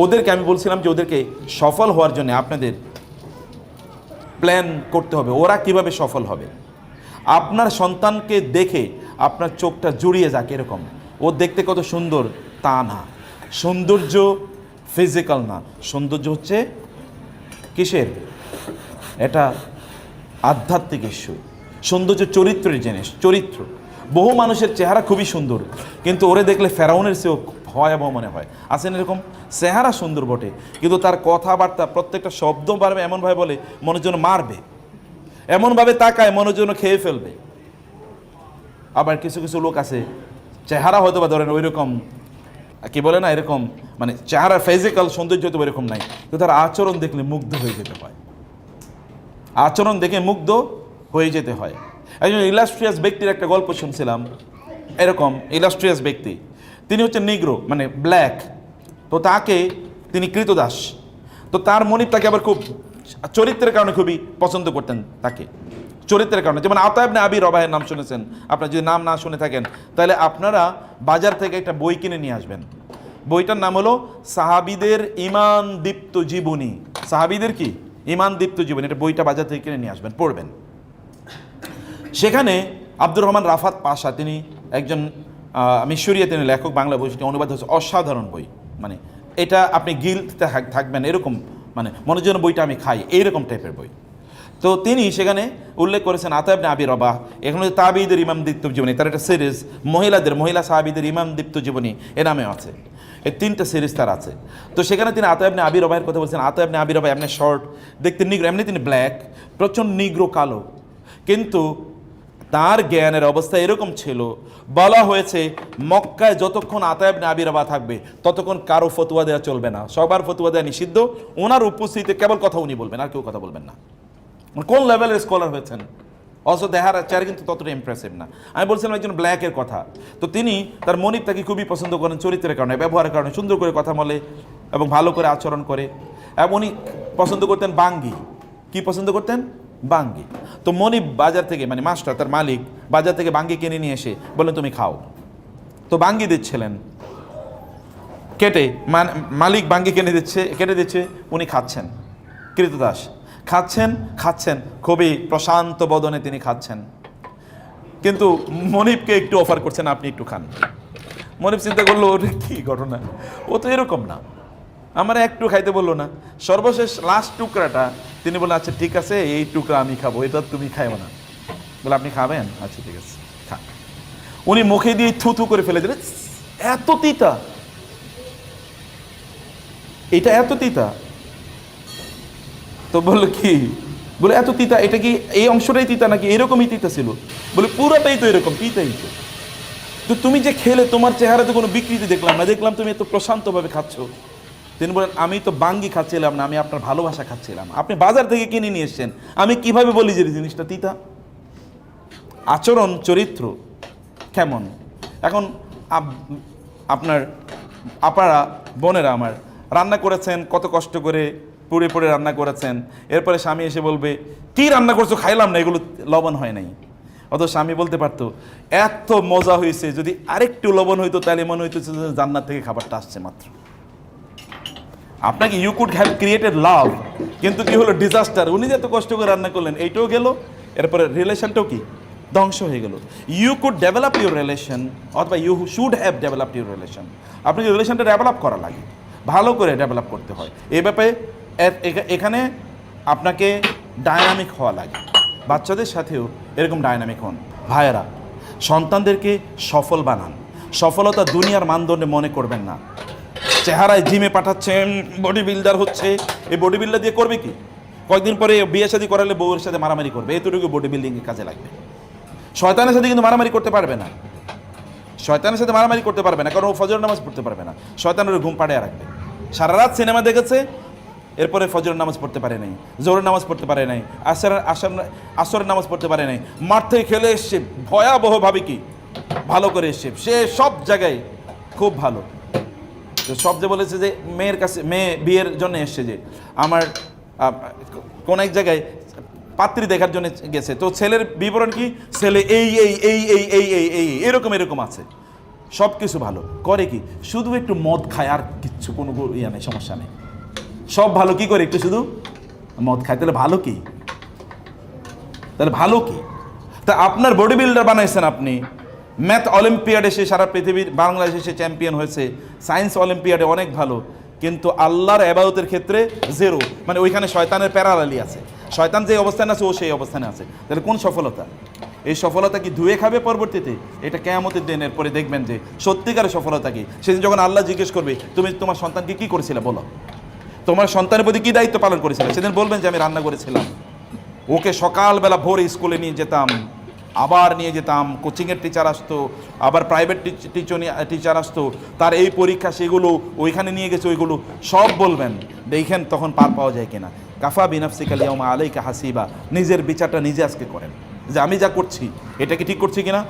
ওদেরকে আমি বলছিলাম যে ওদেরকে সফল হওয়ার জন্য আপনাদের প্ল্যান করতে হবে, ওরা কিভাবে সফল হবে। আপনার সন্তানকে দেখে আপনার চোখটা জুড়িয়ে যাক এরকম, ও দেখতে কত সুন্দর তা না। সৌন্দর্য ফিজিক্যাল না, সৌন্দর্য হচ্ছে কিসের, এটা আধ্যাত্মিক ইস্যু। সৌন্দর্য চরিত্রের জিনিস, চরিত্র। বহু মানুষের চেহারা খুবই সুন্দর, কিন্তু ওরে দেখলে ফেরাউনের চেয়েও ভয়াবহ মনে হয়। আছেন এরকম, চেহারা সুন্দর বটে কিন্তু তার কথাবার্তা প্রত্যেকটা শব্দ পারবে এমনভাবে বলে মনের জন্য মারবে, এমনভাবে তাকায় মনের জন্য খেয়ে ফেলবে। আবার কিছু কিছু লোক আছে চেহারা হয়তো বা ধরেন ওই রকম কি বলে না, এরকম মানে চেহারার ফিজিক্যাল সৌন্দর্য হয়তো এরকম নাই, কিন্তু তার আচরণ দেখলে মুগ্ধ হয়ে যেতে হয়, আচরণ দেখে মুগ্ধ হয়ে যেতে হয়। একজন ইলাস্ট্রিয়াস ব্যক্তির একটা গল্প শুনছিলাম, এরকম ইলাস্ট্রিয়াস ব্যক্তি, তিনি হচ্ছে নিগ্রো মানে ব্ল্যাক, তো তিনি কৃতদাস, তো তার মনিব তাকে আবার খুব চরিত্রের কারণে খুবই পছন্দ করতেন তাকে, চরিত্রের কারণে। যেমন আতা ইবনে আবি রবাহের নাম শুনেছেন, আপনারা যদি নাম না শুনে থাকেন তাহলে আপনারা বাজার থেকে একটা বই কিনে নিয়ে আসবেন। বইটার নাম হলো সাহাবীদের ঈমান দীপ্ত জীবনী। সাহাবীদের কি ঈমান দীপ্ত জীবনী, এটা বইটা বাজার থেকে কিনে নিয়ে আসবেন, পড়বেন। সেখানে আব্দুর রহমান রাফাত পাশা, তিনি একজন মিশরীয়, তিনি লেখক, বাংলা বইটি অনুবাদ হচ্ছে, অসাধারণ বই। মানে এটা আপনি গিলতে থাকবেন এরকম, মানে মনের জন্য বইটা আমি খাই এইরকম টাইপের বই। তো তিনি সেখানে উল্লেখ করেছেন আতা ইবনে আবি রবাহ, এখানে তাবিঈদের ইমাম দীপ্ত জীবনী, তার একটা সিরিজ মহিলা সাহাবীদের ইমাম দীপ্ত জীবনী এ নামে আছে, এই 3টা সিরিজ তার আছে। তো সেখানে তিনি আতা ইবনে আবি রবাহের কথা বলছেন। আতা ইবনে আবি রবাহ এমনি শর্ট, দেখতে নিগ্রো, এমনি তিনি ব্ল্যাক, প্রচণ্ড নিগ্রো কালো, কিন্তু তার জ্ঞানের অবস্থা এরকম ছিল, বলা হয়েছে মক্কায় যতক্ষণ আতা ইবনে আবি রবাহ থাকবে ততক্ষণ কারো ফতোয়া দেওয়া চলবে না, সবার ফতোয়া দেওয়া নিষিদ্ধ, ওনার উপস্থিতিতে কেবল কথা উনি বলবেন, আর কেউ কথা বলবেন না। কোন লেভেলের স্কলার হয়েছেন, অথচ দেখার চেহারা কিন্তু ততটা ইমপ্রেসিভ না। আমি বলছিলাম একজন ব্ল্যাকের কথা, তো তিনি তার মনিব তাকে খুবই পছন্দ করেন চরিত্রের কারণে, ব্যবহারের কারণে, সুন্দর করে কথা বলে এবং ভালো করে আচরণ করে। এবং উনি পছন্দ করতেন বাঙ্গি। কি পছন্দ করতেন? বাঙ্গি। তো মনিব বাজার থেকে, মানে মাস্টার, তার মালিক বাজার থেকে বাঙ্গি কিনে নিয়ে এসে বললেন তুমি খাও। তো বাঙ্গি দিচ্ছিলেন কেটে, মালিক বাঙ্গি কেটে দিচ্ছে, উনি খাচ্ছেন, কৃতদাস খাচ্ছেন খুবই প্রশান্ত বদনে তিনি খাচ্ছেন, কিন্তু মনিবকে একটু অফার করছেন আপনি একটু খান। মনিব চিন্তা করলো ওরে কি ঘটনা, ও তো এরকম না, আমার একটু খাইতে বললো না। সর্বশেষ লাস্ট টুকরাটা তিনি বললেন আচ্ছা ঠিক আছে এই টুকরা আমি খাবো, এটা তুমি খাইও না। বলে আপনি খাবেন? আচ্ছা ঠিক আছে খা। উনি মুখে দিয়ে থুথু করে ফেলে দিলেন, এত তিতা, এটা এত তিতা। তো বললো কি, বলে এত তিতা, এটা কি এই অংশটাই তিতা নাকি এরকমই তিতা ছিল? বলে পুরোটাই তো এরকম তিতাই তো। তো তুমি যে খেলে তোমার চেহারাতে কোনো বিকৃতি দেখলাম না, দেখলাম তুমি এত প্রশান্তভাবে খাচ্ছ। তিনি বলেন আমি তো বাঙ্গি খাচ্ছিলাম না, আমি আপনার ভালোবাসা খাচ্ছিলাম, আপনি বাজার থেকে কিনে নিয়ে এসছেন, আমি কিভাবে বলি যে জিনিসটা তিতা? আচরণ চরিত্র কেমন। এখন আপনারা বোনেরা আমার রান্না করেছেন, কত কষ্ট করে পুড়ে রান্না করেছেন, এরপরে স্বামী এসে বলবে কি রান্না করছো, খাইলাম না, এগুলো লবণ হয় নাই। অত স্বামী বলতে পারতো এত মজা হয়েছে, যদি আরেকটু লবণ হইতো তাহলে মনে হইতো জান্নাত থেকে খাবারটা আসছে মাত্র। আপনাকে ইউ কুড হ্যাভ ক্রিয়েটেড লাভ, কিন্তু কি হলো ডিজাস্টার। উনি যে এত কষ্ট করে রান্না করলেন এইটাও গেল, এরপরে রিলেশনটাও কি ধ্বংস হয়ে গেল। You could develop your relation, অথবা you should have develop your relation. আপনাকে রিলেশনটা ডেভেলপ করা লাগে, ভালো করে ডেভেলপ করতে হয়। এই ব্যাপারে এখানে আপনাকে ডায়নামিক হওয়া লাগে, বাচ্চাদের সাথেও এরকম ডায়নামিক হন। ভাইয়েরা, সন্তানদেরকে সফল বানান। সফলতা দুনিয়ার মানদণ্ডে মনে করবেন না। চেহারায় জিমে পাঠাচ্ছেন, বডি বিল্ডার হচ্ছে, এই বডি বিল্ডার দিয়ে করবে কি? কয়েকদিন পরে বিয়ে শাদী করালে বউয়ের সাথে মারামারি করবে, এতটুকু বডি বিল্ডিংয়ে কাজে লাগবে। শয়তানের সাথে কিন্তু মারামারি করতে পারবে না, শয়তানের সাথে মারামারি করতে পারবে না, কারণ ও ফজর নামাজ পড়তে পারবে না। শয়তানের ঘুম পাড়িয়ে রাখবে। সারা রাত সিনেমা দেখেছে, এরপরে ফজরের নামাজ পড়তে পারে নাই, জোহরের নামাজ পড়তে পারে নাই, আসরের নামাজ পড়তে পারে নাই, মাঠ থেকে খেলে এসছে ভয়াবহভাবে, কি ভালো করে এসছে, সে সব জায়গায় খুব ভালো। তো সব যে বলেছে যে মেয়ের কাছে, মেয়ে বিয়ের জন্য এসছে, যে আমার কোন এক জায়গায় পাত্রী দেখার জন্য গেছে, তো ছেলের বিবরণ কি, ছেলে এই এই এই এই এই এই এই এরকম আছে। সব কিছু ভালো করে, কি শুধু একটু মদ খায়, আর কিচ্ছু কোনো ইয়া নেই, সমস্যা নেই, সব ভালো। কি করে? একটু শুধু মদ খায়। তাহলে ভালো কি? তাহলে ভালো কি? তা আপনার বডি বিল্ডার বানাইছেন আপনি, ম্যাথ অলিম্পিয়াডে সে সারা পৃথিবীর, বাংলাদেশে সে চ্যাম্পিয়ন হয়েছে, সায়েন্স অলিম্পিয়াডে অনেক ভালো, কিন্তু আল্লাহর ইবাদতের ক্ষেত্রে জিরো। মানে ওইখানে শয়তানের প্যারালালি আছে, শয়তান যে অবস্থানে আছে ও সেই অবস্থানে আছে। তাহলে কোন সফলতা? এই সফলতা কি ধুয়ে খাবে পরবর্তীতে? এটা কিয়ামতের দিনের পরে দেখবেন যে সত্যিকারের সফলতা কি। সেদিন যখন আল্লাহ জিজ্ঞেস করবে তুমি তোমার সন্তানকে কি করেছিলে বলো, তোমার সন্তানের প্রতি কি দায়িত্ব পালন করেছিলে, সেদিন বলবেন যে আমি রান্না করেছিলাম, ওকে সকালবেলা ভোরে স্কুলে নিয়ে যেতাম, আবার নিয়ে যেতাম, কোচিংয়ের টিচার আসতো, আবার প্রাইভেট টিচার আসতো, তার এই পরীক্ষা সেগুলো ওইখানে নিয়ে গেছে, ওইগুলো সব বলবেন। দেখেন তখন পার পাওয়া যায় কিনা। কাফা বিনাফসিকা লিয়াউমা আলাইকা হাসিবা, নিজের বিচারটা নিজে আজকে করেন যে আমি যা করছি এটা কি ঠিক করছি কিনা।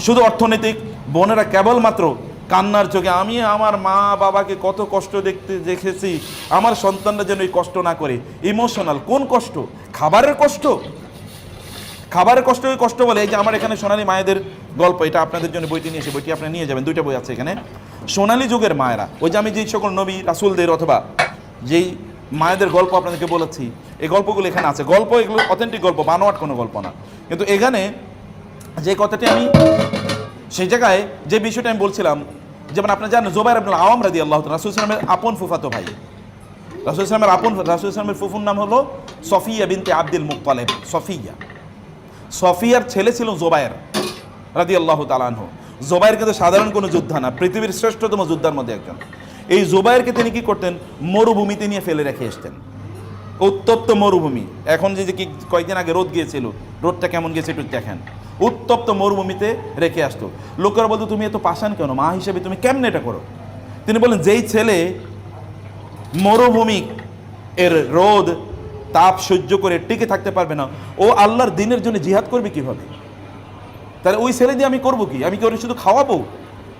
শুধু অর্থনৈতিক, বোনেরা কেবলমাত্র কান্নার চোখে আমি আমার মা বাবাকে কত কষ্ট দেখেছি, আমার সন্তানরা যেন এই কষ্ট না করে। ইমোশনাল কোন কষ্ট? খাবারের কষ্ট, খাবারের কষ্ট ওই কষ্ট বলে। এই যে আমার এখানে সোনালী মায়েদের গল্প, এটা আপনাদের জন্য বইটি নিয়ে এসে, বইটি আপনি নিয়ে যাবেন, 2টা বই আছে এখানে। সোনালী যুগের মায়েরা, ওই যে আমি যেই সকল নবী রাসূলদের অথবা যেই মায়েদের গল্প আপনাদেরকে বলেছি, এই গল্পগুলো এখানে আছে। গল্প এগুলো অথেন্টিক গল্প, বানোয়াট কোনো গল্প না। কিন্তু এখানে যে কথাটি আমি সেই জায়গায় যে বিষয়টা আমি বলছিলাম, যেমন আপনারা জানেন জুবাইর ইবনুল আওয়াম রাদিয়াল্লাহু তাআলা রাসূল সাল্লাল্লাহু আলাইহি ওয়াসাল্লামের আপন ফুফাতো ভাই। রাসূল সাল্লাল্লাহু ফুফুর নাম হলো সফিয়া বিনতে আব্দুল মুত্তালিব। সফিয়ার ছেলে ছিল জুবাইর রাদিয়াল্লাহু তাআলা আনহু। জুবাইর কিন্তু সাধারণ কোনো যোদ্ধা না, পৃথিবীর শ্রেষ্ঠতম যোদ্ধার মধ্যে একজন। এই জুবাইরকে তিনি কি করতেন? মরুভূমিতে নিয়ে ফেলে রেখে আসতেন। উত্তপ্ত মরুভূমি, এখন যে কি কয়েকদিন আগে রোদ গিয়েছিল, রোদটা কেমন গেছে একটু দেখেন। উত্তপ্ত মরুভূমিতে রেখে আসতো। লোকেরা বলতো তুমি এত পাষাণ কেন, মা হিসেবে তুমি কেমনে এটা করো? তিনি বলেন যেই ছেলে মরুভূমি এর রোদ তাপ সহ্য করে টিকে থাকতে পারবে না, ও আল্লাহর দিনের জন্য জিহাদ করবে কিভাবে? তাহলে ওই ছেলে দিয়ে আমি করবো কি? আমি কি ওকে শুধু খাওয়াবো,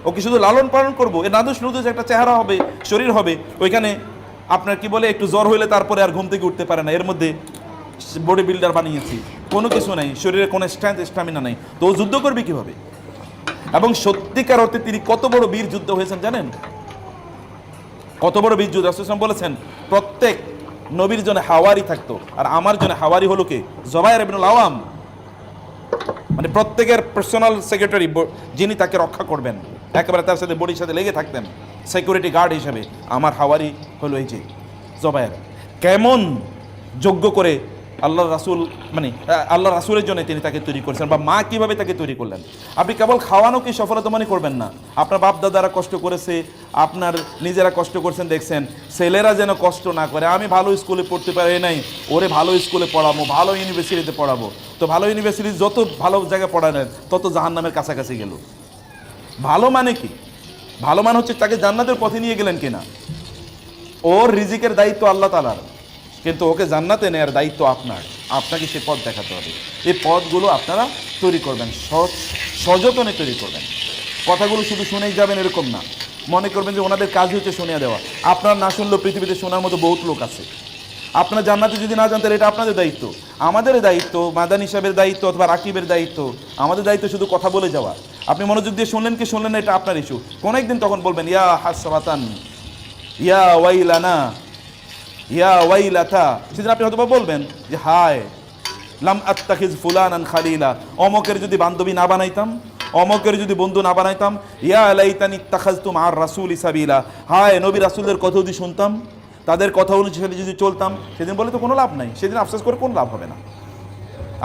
ওকে শুধু লালন পালন করবো? এ নাদুস নুদুস একটা চেহারা হবে, শরীর হবে, ওইখানে আপনার কি বলে একটু জ্বর হইলে তারপরে আর ঘুম থেকে উঠতে পারে না, এর মধ্যে বডি বিল্ডার বানিয়েছি, কোনো কিছু নাই, শরীরে কোনো স্ট্রেংথ স্ট্যামিনা নাই, তো ও যুদ্ধ করবে কিভাবে? এবং সত্যিকার অর্থে তিনি কত বড় বীর যুদ্ধ হয়েছেন জানেন? কত বড় বীর যুদ্ধ! রাসূল সাল্লাল্লাহু আলাইহি ওয়াসাল্লাম বলেছেন প্রত্যেক নবীর জন্য হাওয়ারি থাকতো, আর আমার জন্য হাওয়ারি হলো কে? জুবাইর ইবনুল আওয়াম। মানে প্রত্যেকের পার্সোনাল সেক্রেটারি, যিনি তাকে রক্ষা করবেন, একেবারে তার সাথে বডির সাথে লেগে থাকতেন সিকিউরিটি গার্ড হিসেবে, আমার হাওয়ারি হলো এই যে জুবাইর। কেমন যোগ্য করে আল্লাহ রাসূল, মানে আল্লাহ রাসূলের জন্য তিনি তাকে তৈরি করেছেন, বা মা কিভাবে তাকে তৈরি করলেন। আপনি কেবল খাওয়ানো কি সফলতা মনে করবেন না, আপনার বাপ দাদারা কষ্ট করেছে, আপনার নিজেরা কষ্ট করছেন, দেখছেন ছেলেরা যেন কষ্ট না করে। আমি ভালো স্কুলে পড়তে পারি নাই, ওরে ভালো স্কুলে পড়াবো, ভালো ইউনিভার্সিটিতে পড়াবো। তো ভালো ইউনিভার্সিটি যত ভালো জায়গায় পড়ালেন তত জাহান্নামের কাছাকাছি গেল। ভালো মানে কি? ভালো মানে হচ্ছে তাকে জান্নাতের পথে নিয়ে গেলেন কিনা। ওর রিজিকের দায়িত্ব আল্লাহ তাআলার, কিন্তু ওকে জান্নাতে নেওয়ার দায়িত্ব আপনার। আপনাকে সে পথ দেখাতে হবে। এই পথগুলো আপনারা তৈরি করবেন, সযত্নে তৈরি করবেন। কথাগুলো শুধু শুনেই যাবেন এরকম না, মনে করবেন যে ওনাদের কাজ হচ্ছে শুনিয়ে দেওয়া। আপনার না শুনলেও পৃথিবীতে শোনার মতো বহুত লোক আছে। আপনারা জান্নাতে যদি না যান তাহলে এটা আপনাদের দায়িত্ব। আমাদের দায়িত্ব, মাদানী সাহেবের দায়িত্ব অথবা রাকিবের দায়িত্ব, আমাদের দায়িত্ব শুধু কথা বলে যাওয়া। আপনি মনোযোগ দিয়ে শুনলেন কি শুনলেন না, এটা আপনার ইস্যু। কোন একদিন তখন বলবেন ইয়া হাসরাতান, ইয়া ওয়াইলানা, ইয়া ওয়াইলাতা। সেদিন আপনি হয়তো বলবেন যে হায় লাম আত্তাখিজ ফুলানান খালিলা, অমকের যদি বান্ধবী না বানাইতাম, অমকের যদি বন্ধু না বানাইতাম। ইয়া লাইতানি ইত্তাখাযতু মা'আর রাসূলি সাবিলা, হায় নবী রাসূলদের কথা যদি শুনতাম, তাদের কথা অনুযায়ী যদি চলতাম। সেদিন বলে তো কোনো লাভ নাই, সেদিন আফসোস করে কোনো লাভ হবে না।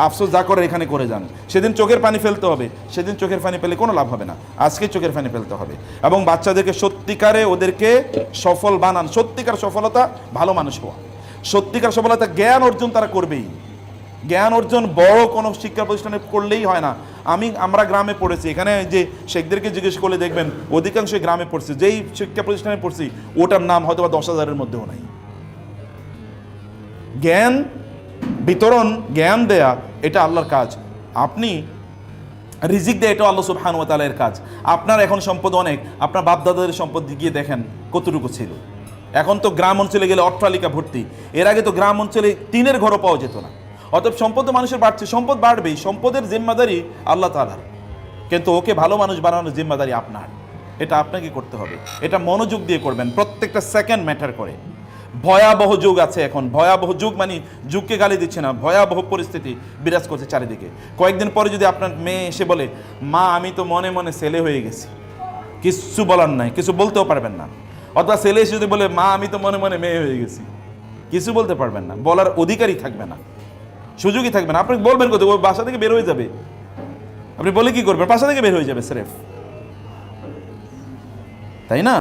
আফসোস যা করে এখানে করে যান। সেদিন চোখের পানি ফেলতে হবে, সেদিন চোখের পানি পেলে কোনো লাভ হবে না। আজকে চোখের পানি ফেলতে হবে এবং বাচ্চাদেরকে সত্যিকারে ওদেরকে সফল বানান। সত্যিকার সফলতা ভালো মানুষ হওয়া, সত্যিকার সফলতা জ্ঞান অর্জন তারা করবেই। জ্ঞান অর্জন বড় কোনো শিক্ষা প্রতিষ্ঠানে করলেই হয় না। আমরা গ্রামে পড়েছি, এখানে যে শেখদেরকে জিজ্ঞেস করলে দেখবেন অধিকাংশই গ্রামে পড়ছে। যেই শিক্ষা প্রতিষ্ঠানে পড়ছি ওটার নাম হয়তো বা 10,000-এর মধ্যেও নাই। জ্ঞান বিতরণ, জ্ঞান দেয়া এটা আল্লাহর কাজ। আপনি রিজিক দেয় এটাও আল্লাহ সুবহানাহু ওয়া তাআলার কাজ। আপনার এখন সম্পদ অনেক, আপনার বাপ দাদাদের সম্পদ গিয়ে দেখেন কতটুকু ছিল। এখন তো গ্রাম অঞ্চলে গেলে অট্টালিকা ভর্তি, এর আগে তো গ্রাম অঞ্চলে টিনের ঘরও পাওয়া যেত না। অতএব সম্পদ তো মানুষের বাড়ছে, সম্পদ বাড়বেই, সম্পদের জিম্মাদারি আল্লাহ তাআলার। কিন্তু ওকে ভালো মানুষ বানানোর জিম্মাদারি আপনার, এটা আপনাকে করতে হবে। এটা মনোযোগ দিয়ে করবেন, প্রত্যেকটা সেকেন্ড ম্যাটার করে। ভয়াবহ যুগ আছে এখন, ভয়াবহ যুগ মানে যুগকে গালি দিচ্ছে না, ভয়াবহ পরিস্থিতি বিরাজ করছে চারিদিকে। কয়েকদিন পরে যদি আপনার মেয়ে এসে বলে, মা আমি তো মনে মনে ছেলে হয়ে গেছি, কিছু বলার নাই, কিছু বলতেও পারবেন না। অথবা ছেলে এসে যদি বলে, মা আমি তো মনে মনে মেয়ে হয়ে গেছি, কিছু বলতে পারবেন না, বলার অধিকারই থাকবে না, সুযোগই থাকবে না। আপনি বলবেন কোথায়? ওই বাসা থেকে বের হয়ে যাবে। আপনি বলে কি করবেন? বাসা থেকে বের হয়ে যাবে স্রেফ, তাই না?